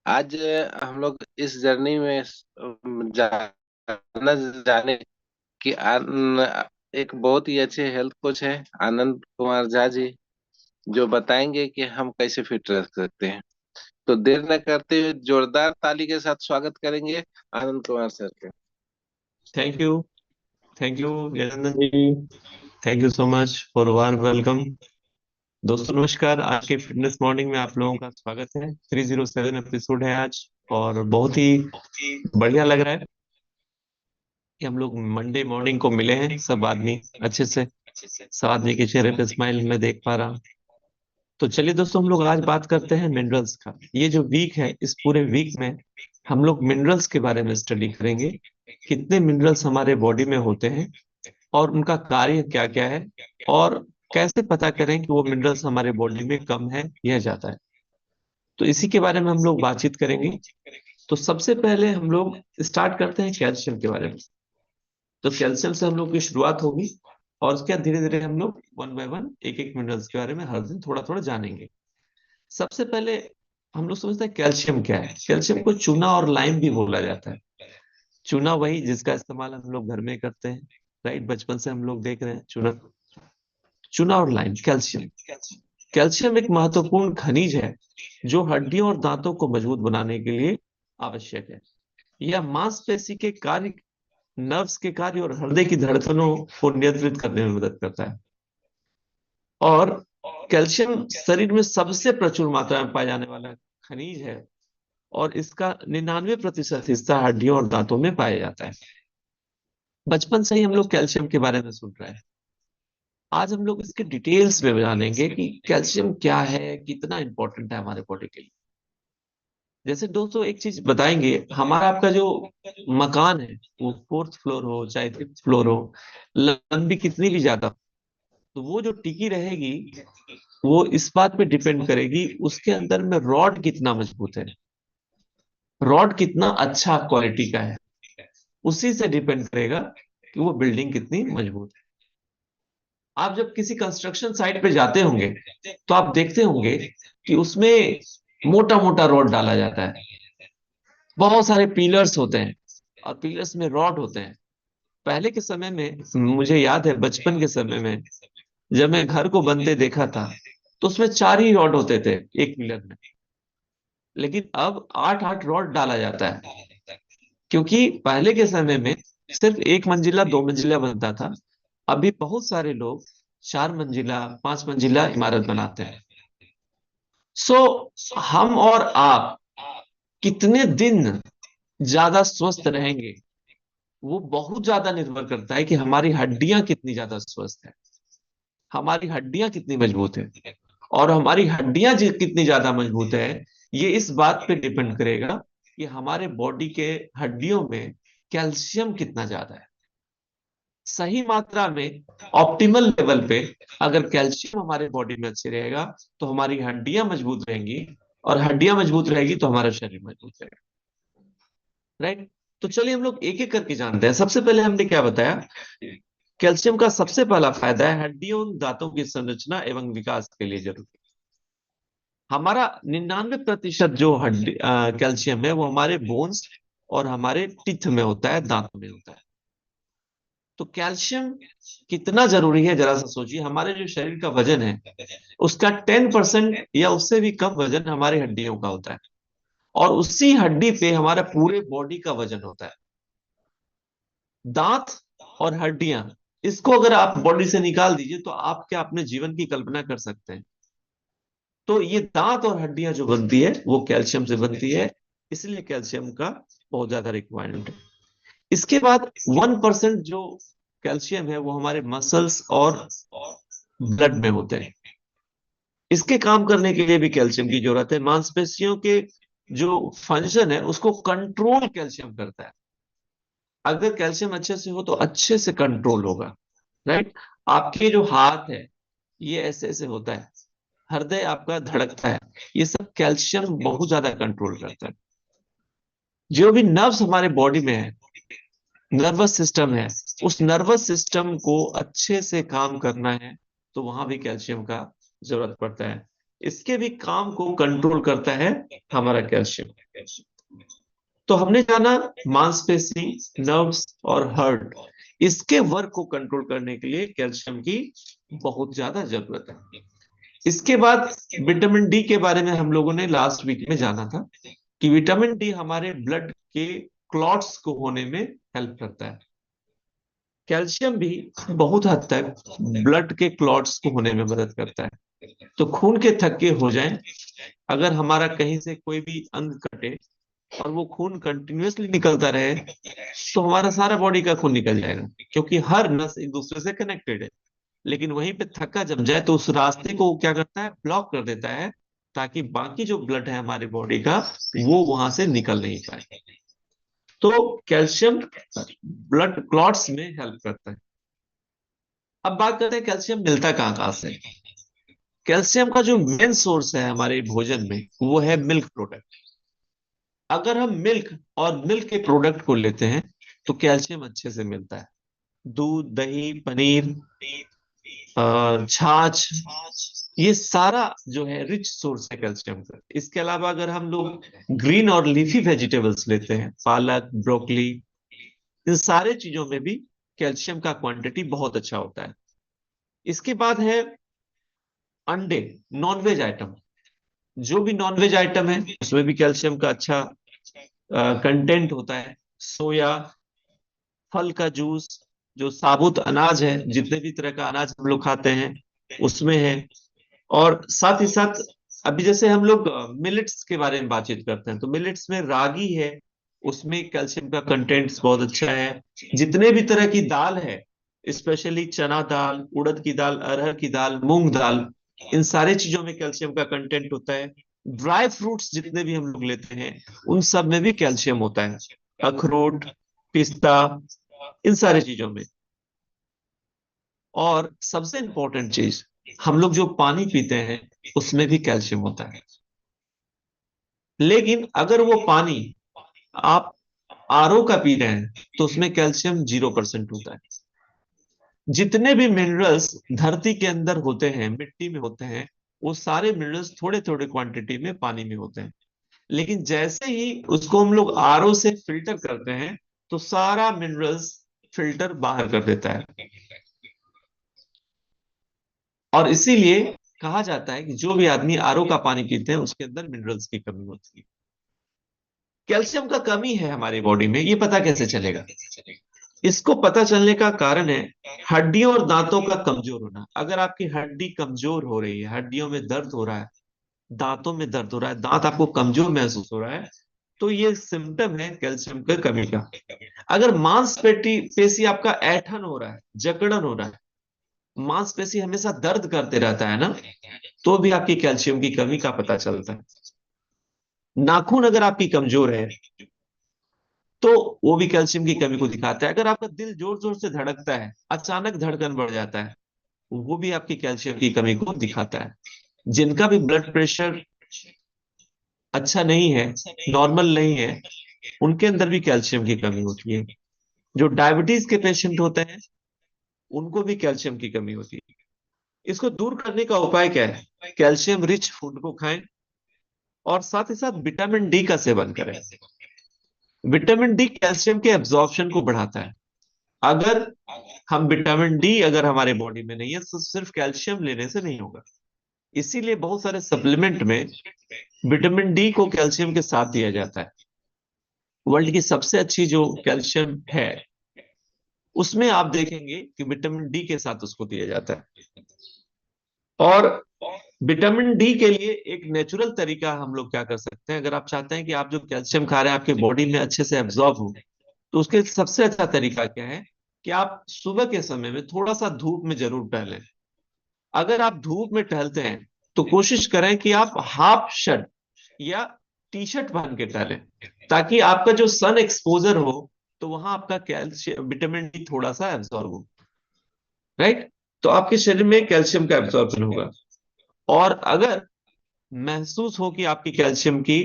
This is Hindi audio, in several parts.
आज हम लोग इस जर्नी में जानना जाने कि एक बहुत ही अच्छे हेल्थ कोच है आनंद कुमार झा जी, जो बताएंगे कि हम कैसे फिट रह सकते हैं। तो देर न करते हुए जोरदार ताली के साथ स्वागत करेंगे आनंद कुमार सर के। Thank you. Thank you Yashnandan ji. Thank you so much for warm welcome. दोस्तों नमस्कार। आज के फिटनेस मॉर्निंग में आप लोगों का स्वागत है। 307 एपिसोड है आज। और बहुत ही बढ़िया लग रहा है कि हम लोग मंडे मॉर्निंग को मिले हैं सब आदमी अच्छे से। सब आदमी के चेहरे पे स्माइल मैं देख पा रहा हूँ। तो चलिए दोस्तों, हम लोग आज बात करते हैं मिनरल्स का। ये जो वीक है, इस पूरे वीक में हम लोग मिनरल्स के बारे में स्टडी करेंगे। कितने मिनरल्स हमारे बॉडी में होते हैं और उनका कार्य क्या क्या है, और कैसे पता करें कि वो मिनरल्स हमारे बॉडी में कम है या ज्यादा है। तो इसी के बारे में हम लोग बातचीत करेंगे। तो सबसे पहले हम लोग स्टार्ट करते हैं कैल्शियम के बारे में। तो कैल्शियम से हम लोग की शुरुआत होगी, और उसके बाद धीरे धीरे हम लोग वन बाय वन एक एक मिनरल्स के बारे में हर दिन थोड़ा थोड़ा जानेंगे। सबसे पहले हम लोग समझते हैं कैल्शियम क्या है। कैल्शियम को चूना और लाइम भी बोला जाता है। चूना वही जिसका इस्तेमाल हम लोग घर में करते हैं, राइट। बचपन से हम लोग देख रहे हैं चूना। चूना और लाइम, कैल्शियम। कैल्शियम एक महत्वपूर्ण खनिज है जो हड्डियों और दांतों को मजबूत बनाने के लिए आवश्यक है। यह मांसपेशी के कार्य, नर्व्स के कार्य और हृदय की धड़कनों को नियंत्रित करने में मदद करता है। और कैल्शियम शरीर में सबसे प्रचुर मात्रा में पाया जाने वाला खनिज है, और इसका 99% हिस्सा हड्डियों और दांतों में पाया जाता है। बचपन से ही हम लोग कैल्शियम के बारे में सुन रहे हैं। आज हम लोग इसके डिटेल्स में जानेंगे कि कैल्शियम क्या है, कितना इंपॉर्टेंट है हमारे बॉडी के लिए। जैसे दोस्तों एक चीज बताएंगे, हमारा आपका जो मकान है, वो फोर्थ फ्लोर हो चाहे फिफ्थ फ्लोर हो, लंबी कितनी भी ज्यादा हो, तो वो जो टिकी रहेगी वो इस बात पे डिपेंड करेगी उसके अंदर में रॉड कितना मजबूत है, रॉड कितना अच्छा क्वालिटी का है। उसी से डिपेंड करेगा कि वो बिल्डिंग कितनी मजबूत है। आप जब किसी कंस्ट्रक्शन साइट पे जाते होंगे तो आप देखते होंगे कि उसमें मोटा मोटा रॉड डाला जाता है। बहुत सारे पिलर्स होते हैं और पिलर्स में रॉड होते हैं। पहले के समय में मुझे याद है, बचपन के समय में जब मैं घर को बनते देखा था, तो उसमें चार ही रॉड होते थे एक पिलर में। लेकिन अब आठ आठ रॉड डाला जाता है, क्योंकि पहले के समय में सिर्फ एक मंजिला दो मंजिला बनता था। अभी बहुत सारे लोग चार मंजिला पांच मंजिला इमारत बनाते हैं। सो हम और आप कितने दिन ज्यादा स्वस्थ रहेंगे, वो बहुत ज्यादा निर्भर करता है कि हमारी हड्डियां कितनी ज्यादा स्वस्थ है, हमारी हड्डियां कितनी मजबूत है। और हमारी हड्डियां कितनी ज्यादा मजबूत है, ये इस बात पे डिपेंड करेगा कि हमारे बॉडी के हड्डियों में कैल्शियम कितना ज्यादा है। सही मात्रा में, ऑप्टिमल लेवल पे अगर कैल्शियम हमारे बॉडी में अच्छे रहेगा तो हमारी हड्डियां मजबूत रहेंगी, और हड्डियां मजबूत रहेगी तो हमारा शरीर मजबूत रहेगा, राइट। तो चलिए हम लोग एक एक करके जानते हैं। सबसे पहले हमने क्या बताया, कैल्शियम का सबसे पहला फायदा है हड्डियों दांतों की संरचना एवं विकास के लिए जरूरी। हमारा 99% जो हड्डी कैल्शियम है वो हमारे बोन्स और हमारे टीथ में होता है, दांत में होता है। तो कैल्शियम कितना जरूरी है जरा सा सोचिए। हमारे जो शरीर का वजन है उसका 10% या उससे भी कम वजन हमारी हड्डियों का होता है, और उसी हड्डी पे हमारा पूरे बॉडी का वजन होता है। दांत और हड्डियां, इसको अगर आप बॉडी से निकाल दीजिए तो आप क्या अपने जीवन की कल्पना कर सकते हैं। तो ये दांत और हड्डियां जो बनती है वो कैल्शियम से बनती है, इसलिए कैल्शियम का बहुत ज्यादा रिक्वायरमेंट है। इसके बाद 1% जो कैल्शियम है वो हमारे मसल्स और ब्लड में होते हैं। इसके काम करने के लिए भी कैल्शियम की जरूरत है। मांसपेशियों के जो फंक्शन है उसको कंट्रोल कैल्शियम करता है। अगर कैल्शियम अच्छे से हो तो अच्छे से कंट्रोल होगा, राइट। आपके जो हाथ है ये ऐसे ऐसे होता है, हृदय आपका धड़कता है, ये सब कैल्शियम बहुत ज्यादा कंट्रोल करता है। जो भी नर्व्स हमारे बॉडी में है, नर्वस सिस्टम है, उस नर्वस सिस्टम को अच्छे से काम करना है तो वहां भी कैल्शियम का जरूरत पड़ता है। इसके भी काम को कंट्रोल करता है हमारा कैल्शियम। तो हमने जाना मांसपेशी, नर्व्स और हार्ट, इसके वर्क को कंट्रोल करने के लिए कैल्शियम की बहुत ज्यादा जरूरत है। इसके बाद विटामिन डी के बारे में हम लोगों ने लास्ट वीक में जाना था कि विटामिन डी हमारे ब्लड के क्लॉट्स को होने में हेल्प करता है। कैल्शियम भी बहुत हद तक ब्लड के क्लॉट्स को होने में मदद करता है। तो खून के थक्के हो जाएं, अगर हमारा कहीं से कोई भी अंग कटे और वो खून कंटिन्यूअसली निकलता रहे, तो हमारा सारा बॉडी का खून निकल जाएगा, क्योंकि हर नस एक दूसरे से कनेक्टेड है। लेकिन वहीं पे थक्का जम जाए तो उस रास्ते को वो क्या करता है, ब्लॉक कर देता है, ताकि बाकी जो ब्लड है हमारी बॉडी का वो वहां से निकल नहीं पाए। तो कैल्शियम ब्लड क्लॉट्स में हेल्प करता है। अब बात करते हैं कैल्शियम मिलता कहाँ कहाँ से। कैल्शियम का जो मेन सोर्स है हमारे भोजन में वो है मिल्क प्रोडक्ट। अगर हम मिल्क और मिल्क के प्रोडक्ट को लेते हैं तो कैल्शियम अच्छे से मिलता है। दूध, दही, पनीर, छाछ, ये सारा जो है रिच सोर्स है कैल्शियम का। इसके अलावा अगर हम लोग ग्रीन और लीफी वेजिटेबल्स लेते हैं, पालक, ब्रोकली, इन सारे चीजों में भी कैल्शियम का क्वांटिटी बहुत अच्छा होता है। इसके बाद है अंडे, नॉनवेज आइटम। जो भी नॉनवेज आइटम है उसमें भी कैल्शियम का अच्छा कंटेंट होता है। सोया, फल का जूस, जो साबुत अनाज है, जितने भी तरह का अनाज हम लोग खाते हैं उसमें है। और साथ ही साथ अभी जैसे हम लोग मिलेट्स के बारे में बातचीत करते हैं, तो मिलेट्स में रागी है, उसमें कैल्शियम का कंटेंट बहुत अच्छा है। जितने भी तरह की दाल है, स्पेशली चना दाल, उड़द की दाल, अरहर की दाल, मूंग दाल, इन सारे चीजों में कैल्शियम का कंटेंट होता है। ड्राई फ्रूट्स जितने भी हम लोग लेते हैं उन सब में भी कैल्शियम होता है। अखरोट, पिस्ता, इन सारी चीजों में। और सबसे इंपॉर्टेंट चीज, हम लोग जो पानी पीते हैं उसमें भी कैल्शियम होता है। लेकिन अगर वो पानी आप आरओ का पी रहे हैं तो उसमें कैल्शियम 0% होता है। जितने भी मिनरल्स धरती के अंदर होते हैं, मिट्टी में होते हैं, वो सारे मिनरल्स थोड़े थोड़े क्वांटिटी में पानी में होते हैं। लेकिन जैसे ही उसको हम लोग आरओ से फिल्टर करते हैं तो सारा मिनरल्स फिल्टर बाहर कर देता है। और इसीलिए कहा जाता है कि जो भी आदमी आरओ का पानी पीते हैं उसके अंदर मिनरल्स की कमी होती है। कैल्शियम का कमी है हमारी बॉडी में, ये पता कैसे चलेगा? इसको पता चलने का कारण है हड्डियों और दांतों का कमजोर होना। अगर आपकी हड्डी कमजोर हो रही है, हड्डियों में दर्द हो रहा है, दांतों में दर्द हो रहा है, दांत आपको कमजोर महसूस हो रहा है, तो ये सिम्टम है कैल्शियम की कमी का। अगर मांसपेशी पेशी आपका ऐंठन हो रहा है, जकड़न हो रहा है, मांसपेशी हमेशा दर्द करते रहता है ना, तो भी आपकी कैल्शियम की कमी का पता चलता है। नाखून अगर आपकी कमजोर है तो वो भी कैल्शियम की कमी को दिखाता है। अगर आपका दिल जोर जोर से धड़कता है, अचानक धड़कन बढ़ जाता है, वो भी आपकी कैल्शियम की कमी को दिखाता है। जिनका भी ब्लड प्रेशर अच्छा नहीं है, नॉर्मल नहीं है, उनके अंदर भी कैल्शियम की कमी होती है। जो डायबिटीज के पेशेंट होते हैं उनको भी कैल्शियम की कमी होती है। इसको दूर करने का उपाय क्या है? कैल्शियम रिच फूड को खाएं और साथ ही साथ विटामिन डी का सेवन करें। विटामिन डी कैल्शियम के एब्जॉर्प्शन को बढ़ाता है। अगर हम विटामिन डी अगर हमारे बॉडी में नहीं है तो सिर्फ कैल्शियम लेने से नहीं होगा। इसीलिए बहुत सारे सप्लीमेंट में विटामिन डी को कैल्शियम के साथ दिया जाता है। वर्ल्ड की सबसे अच्छी जो कैल्शियम है उसमें आप देखेंगे कि विटामिन डी के साथ उसको दिया जाता है। और विटामिन डी के लिए एक नेचुरल तरीका हम लोग क्या कर सकते हैं, अगर आप चाहते हैं कि आप जो कैल्शियम खा रहे हैं आपके बॉडी में अच्छे से एब्जॉर्ब हो, तो उसके सबसे अच्छा तरीका क्या है कि आप सुबह के समय में थोड़ा सा धूप में जरूर टहलें। अगर आप धूप में टहलते हैं तो कोशिश करें कि आप हाफ शर्ट या टी शर्ट पहन के टहलें, ताकि आपका जो सन एक्सपोजर हो तो वहां आपका कैल्शियम विटामिन डी थोड़ा सा एब्जॉर्ब हो। राइट? तो आपके शरीर में कैल्शियम का एब्जॉर्बन होगा। और अगर महसूस हो कि आपकी कैल्शियम की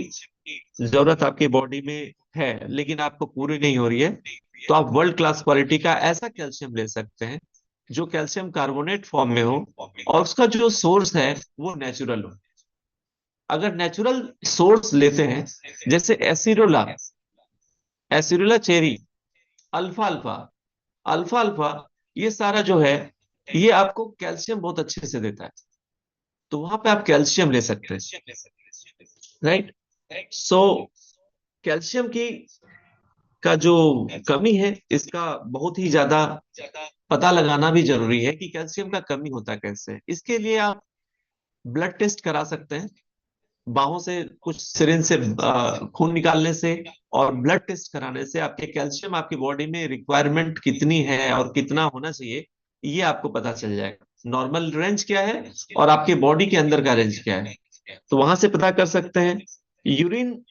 जरूरत आपकी बॉडी में है लेकिन आपको पूरी नहीं हो रही है, तो आप वर्ल्ड क्लास क्वालिटी का ऐसा कैल्शियम ले सकते हैं जो कैल्शियम कार्बोनेट फॉर्म में हो और उसका जो सोर्स है वो नेचुरल हो। अगर नेचुरल सोर्स लेते हैं, जैसे acerola, acerola cherry, alpha alpha, alpha alpha, ये सारा जो है ये आपको कैल्शियम बहुत अच्छे से देता है। तो वहां पे आप कैल्शियम ले सकते हैं, राइट। सो कैल्शियम की का जो कमी है, इसका बहुत ही ज्यादा पता लगाना भी जरूरी है कि कैल्शियम का कमी होता कैसे है। इसके लिए आप ब्लड टेस्ट करा सकते हैं, बाहों से कुछ सिरिंज से खून निकालने से और ब्लड टेस्ट कराने से आपके कैल्शियम आपकी बॉडी में रिक्वायरमेंट कितनी है और कितना होना चाहिए, ये आपको पता चल जाएगा। नॉर्मल रेंज क्या है और आपके बॉडी के अंदर का रेंज क्या है, तो वहां से पता कर सकते हैं। यूरिन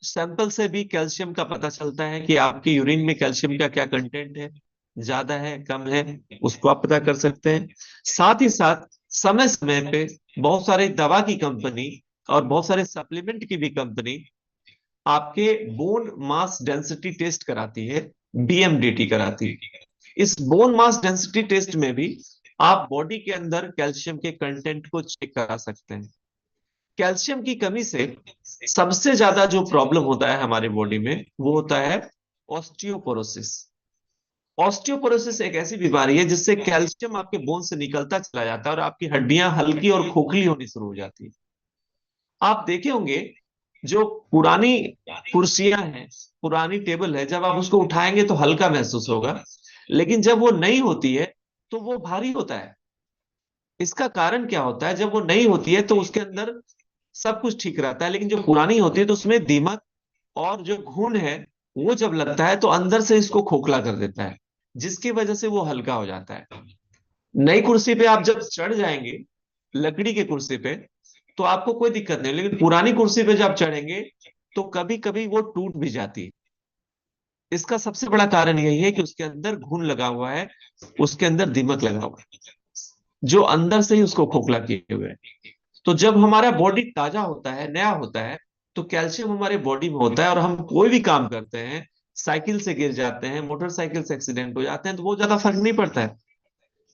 सैंपल से भी कैल्शियम का पता चलता है कि आपके यूरिन में कैल्शियम का क्या कंटेंट है, ज्यादा है कम है, उसको आप पता कर सकते हैं। साथ ही साथ समय समय पे बहुत सारे दवा की कंपनी और बहुत सारे सप्लीमेंट की भी कंपनी आपके बोन मास डेंसिटी टेस्ट कराती है, बीएमडीटी कराती है। इस बोन मास डेंसिटी टेस्ट में भी आप बॉडी के अंदर कैल्शियम के कंटेंट को चेक करा सकते हैं। कैल्शियम की कमी से सबसे ज्यादा जो प्रॉब्लम होता है हमारी बॉडी में वो होता है ऑस्टियोपोरोसिस। ऑस्टियोपोरोसिस एक ऐसी बीमारी है जिससे कैल्शियम आपके बोन से निकलता चला जाता है और आपकी हड्डियां हल्की और खोखली होनी शुरू हो जाती है। आप देखे होंगे जो पुरानी कुर्सियां हैं, पुरानी टेबल है, जब आप उसको उठाएंगे तो हल्का महसूस होगा, लेकिन जब वो नई होती है तो वो भारी होता है। इसका कारण क्या होता है, जब वो नई होती है तो उसके अंदर सब कुछ ठीक रहता है, लेकिन जो पुरानी होती है तो उसमें दीमक और जो घुन है वो जब लगता है तो अंदर से इसको खोखला कर देता है, जिसकी वजह से वो हल्का हो जाता है। नई कुर्सी पे आप जब चढ़ जाएंगे, लकड़ी की कुर्सी पे, तो आपको कोई दिक्कत नहीं, लेकिन पुरानी कुर्सी पे जब चढ़ेंगे तो कभी कभी वो टूट भी जाती है। इसका सबसे बड़ा कारण यही है कि उसके अंदर घुन लगा हुआ है, उसके अंदर दीमक लगा हुआ है, जो अंदर से ही उसको खोखला किए हुए है। तो जब हमारा बॉडी ताजा होता है, नया होता है, तो कैल्शियम हमारे बॉडी में होता है और हम कोई भी काम करते हैं, साइकिल से गिर जाते हैं, मोटरसाइकिल से एक्सीडेंट हो जाते हैं, तो बहुत ज्यादा फर्क नहीं पड़ता है।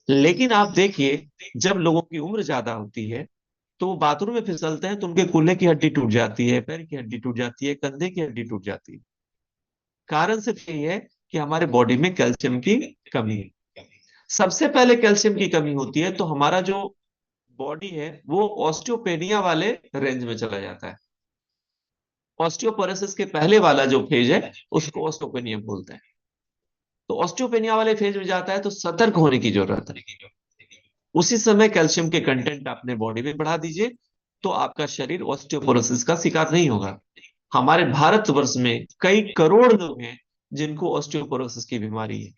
लेकिन आप देखिए, जब लोगों की उम्र ज्यादा होती है तो वो बाथरूम में फिसलते हैं तो उनके कूल्हे की हड्डी टूट जाती है, पैर की हड्डी टूट जाती है, कंधे की हड्डी टूट जाती है। कारण सिर्फ यही है कि हमारे बॉडी में कैल्शियम की कमी है। सबसे पहले कैल्शियम की कमी होती है तो हमारा जो बॉडी है वो ऑस्टियोपेनिया वाले रेंज में चला जाता है। ऑस्टियोपोरोसिस के पहले वाला जो फेज है उसको ऑस्टियोपेनिया बोलते हैं। तो ऑस्टियोपेनिया वाले फेज में जाता है तो सतर्क होने की जरूरत है। उसी समय कैल्शियम के कंटेंट अपने बॉडी में बढ़ा दीजिए, तो आपका शरीर ऑस्टियोपोरोसिस का शिकार नहीं होगा। हमारे भारतवर्ष में कई करोड़ लोग हैं जिनको ऑस्टियोपोरोसिस की बीमारी है,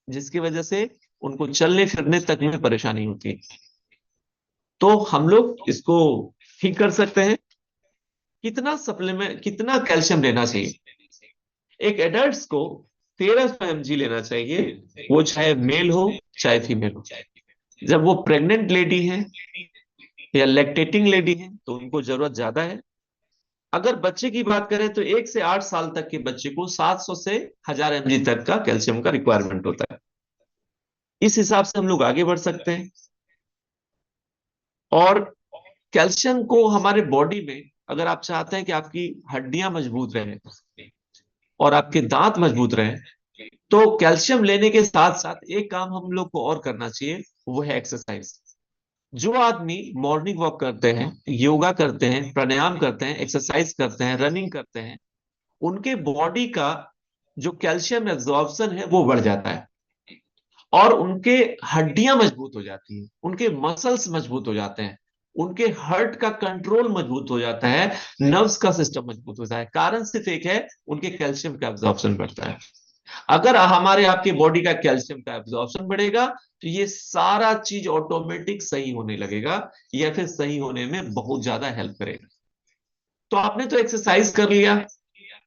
जिसकी वजह से उनको चलने फिरने तक में परेशानी होती है। तो हम लोग इसको ठीक कर सकते हैं। कितना सप्लीमेंट, कितना कैल्शियम लेना चाहिए? एक एडल्ट को 1300 mg लेना चाहिए, वो चाहे मेल हो चाहे फीमेल हो। जब वो प्रेग्नेंट लेडी है या लैक्टेटिंग लेडी है तो उनको जरूरत ज्यादा है। अगर बच्चे की बात करें तो 1 से 8 साल तक के बच्चे को 700 से 1000 mg तक का कैल्शियम का रिक्वायरमेंट होता है। इस हिसाब से हम लोग आगे बढ़ सकते हैं। और कैल्शियम को हमारे बॉडी में, अगर आप चाहते हैं कि आपकी हड्डियां मजबूत रहें और आपके दांत मजबूत रहें, तो कैल्शियम लेने के साथ साथ एक काम हम लोग को और करना चाहिए, वो है एक्सरसाइज। जो आदमी मॉर्निंग वॉक करते हैं, योगा करते हैं, प्राणायाम करते हैं, एक्सरसाइज करते हैं, रनिंग करते हैं, उनके बॉडी का जो कैल्शियम एब्जॉर्प्शन है वो बढ़ जाता है और उनके हड्डियां मजबूत हो जाती हैं, उनके मसल्स मजबूत हो जाते हैं, उनके हार्ट का कंट्रोल मजबूत हो जाता है, नर्व्स का सिस्टम मजबूत होता है। कारण सिर्फ एक है, उनके कैल्शियम का एब्जॉर्प्शन बढ़ता है। अगर हमारे आपके बॉडी का कैल्शियम का एब्जॉर्प्शन बढ़ेगा तो ये सारा चीज ऑटोमेटिक सही होने लगेगा या फिर सही होने में बहुत ज्यादा हेल्प करेगा। तो आपने तो एक्सरसाइज कर लिया,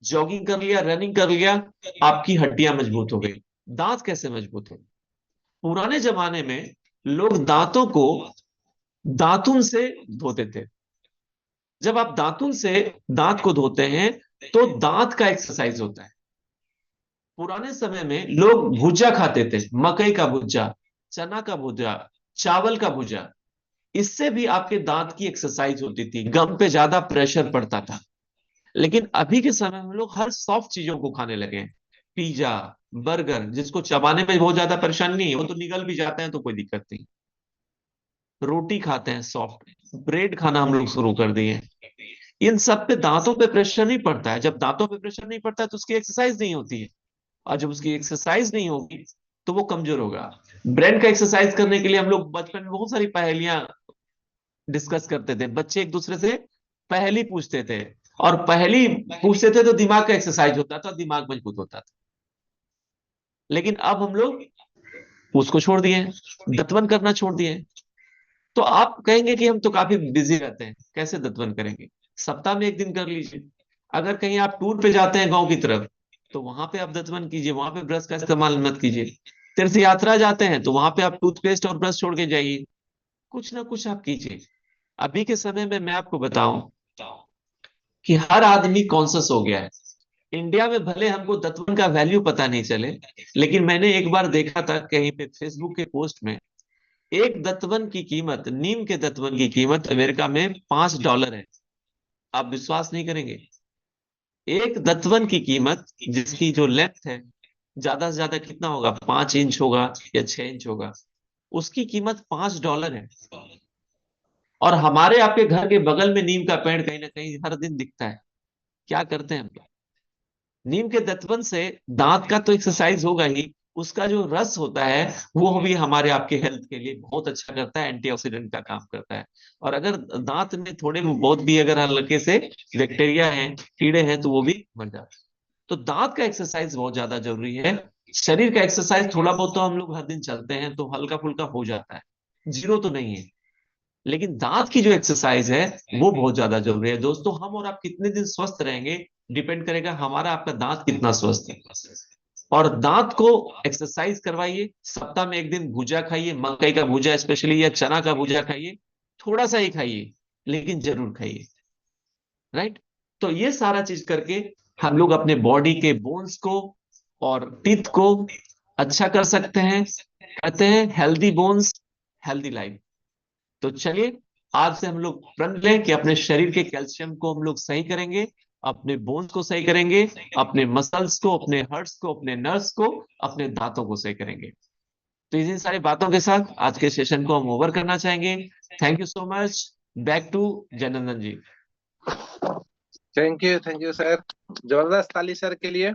जॉगिंग कर लिया, रनिंग कर लिया, आपकी हड्डियां मजबूत हो गई। दांत कैसे मजबूत हो? पुराने जमाने में लोग दांतों को दातुन से धोते थे। जब आप दातुन से दांत को धोते हैं तो दांत का एक्सरसाइज होता है। पुराने समय में लोग भुजा खाते थे, मकई का भुजा, चना का भुजा, चावल का भुजा। इससे भी आपके दांत की एक्सरसाइज होती थी, गम पे ज्यादा प्रेशर पड़ता था। लेकिन अभी के समय में हम लोग हर सॉफ्ट चीजों को खाने लगे हैं। पिज्जा, बर्गर, जिसको चबाने में बहुत ज्यादा परेशानी नहीं है, वो तो निगल भी जाते हैं तो कोई दिक्कत नहीं। रोटी खाते हैं सॉफ्ट, ब्रेड खाना हम लोग शुरू कर दिए हैं। इन सब पे दांतों पे प्रेशर नहीं पड़ता है। जब दांतों पे प्रेशर नहीं पड़ता है तो उसकी एक्सरसाइज नहीं होती है, और जब उसकी एक्सरसाइज नहीं होगी तो वो कमजोर होगा। ब्रेन का एक्सरसाइज करने के लिए हम लोग बचपन में बहुत सारी पहेलियां डिस्कस करते थे। बच्चे एक दूसरे से पहेली पूछते थे, और पहेली पूछते थे तो दिमाग का एक्सरसाइज होता था, दिमाग मजबूत होता था। लेकिन अब हम लोग उसको छोड़ दिए हैं, दतवन करना छोड़ दिए हैं। तो आप कहेंगे कि हम तो काफी बिजी रहते हैं, कैसे दतवन करेंगे? सप्ताह में एक दिन कर लीजिए। अगर कहीं आप टूर पे जाते हैं गांव की तरफ, तो वहां पे आप दतवन कीजिए, वहां पे ब्रश का इस्तेमाल मत कीजिए। तीर्थ यात्रा जाते हैं तो वहां पे आप टूथपेस्ट और ब्रश छोड़ के जाइए। कुछ ना कुछ आप कीजिए। अभी के समय में मैं आपको बताऊं कि हर आदमी कॉन्शियस हो गया है। इंडिया में भले हमको दतवन का वैल्यू पता नहीं चले, लेकिन मैंने एक बार देखा था कहीं पे फेसबुक के पोस्ट में, एक दतवन की कीमत, नीम के दतवन की कीमत अमेरिका में $5 है। आप विश्वास नहीं करेंगे, एक दतवन की कीमत, जिसकी जो लेंथ है ज्यादा से ज्यादा कितना होगा, 5 इंच होगा या 6 इंच होगा, उसकी कीमत $5 है। और हमारे आपके घर के बगल में नीम का पेड़ कहीं ना कहीं हर दिन दिखता है। क्या करते हैं हम लोग? नीम के दतवन से दांत का तो एक्सरसाइज होगा ही, उसका जो रस होता है वो भी हमारे आपके हेल्थ के लिए बहुत अच्छा करता है, एंटीऑक्सीडेंट का काम करता है। और अगर दांत में थोड़े बहुत भी अगर हल्के से बैक्टीरिया हैं, कीड़े हैं, तो वो भी मर जाते हैं। तो दांत का एक्सरसाइज बहुत ज्यादा जरूरी है। शरीर का एक्सरसाइज थोड़ा बहुत तो हम लोग हर दिन चलते हैं तो हल्का फुल्का हो जाता है, जीरो तो नहीं है। लेकिन दांत की जो एक्सरसाइज है वो बहुत ज्यादा जरूरी है। दोस्तों, हम और आप कितने दिन स्वस्थ रहेंगे, डिपेंड करेगा हमारा आपका दांत कितना स्वस्थ है। और दांत को एक्सरसाइज करवाइए। सप्ताह में एक दिन भुजा खाइए, मकई का भुजा स्पेशली, या चना का भुजा खाइए। थोड़ा सा ही खाइए, लेकिन जरूर खाइए। राइट? तो ये सारा चीज करके हम लोग अपने बॉडी के बोन्स को और टीथ को अच्छा कर सकते हैं। कहते हैं हेल्दी बोन्स, हेल्दी लाइफ। तो चलिए, आज से हम लोग प्रण लें कि अपने शरीर के कैल्शियम को हम लोग सही करेंगे, अपने बोन्स को सही करेंगे, अपने मसल्स को, अपने हर्ट्स को, अपने नर्व्स को, अपने दांतों को सही करेंगे। तो इन्हीं सारी बातों के साथ आज के सेशन को हम ओवर करना चाहेंगे। Thank you so much. Back to Janardan ji. Thank you sir. जबरदस्त ताली सर के लिए।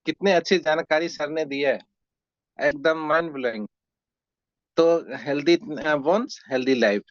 कितने अच्छी जानकारी सर ने दी है, एकदम माइंड ब्लोइंग। तो हेल्दी बोन्स हेल्दी लाइफ।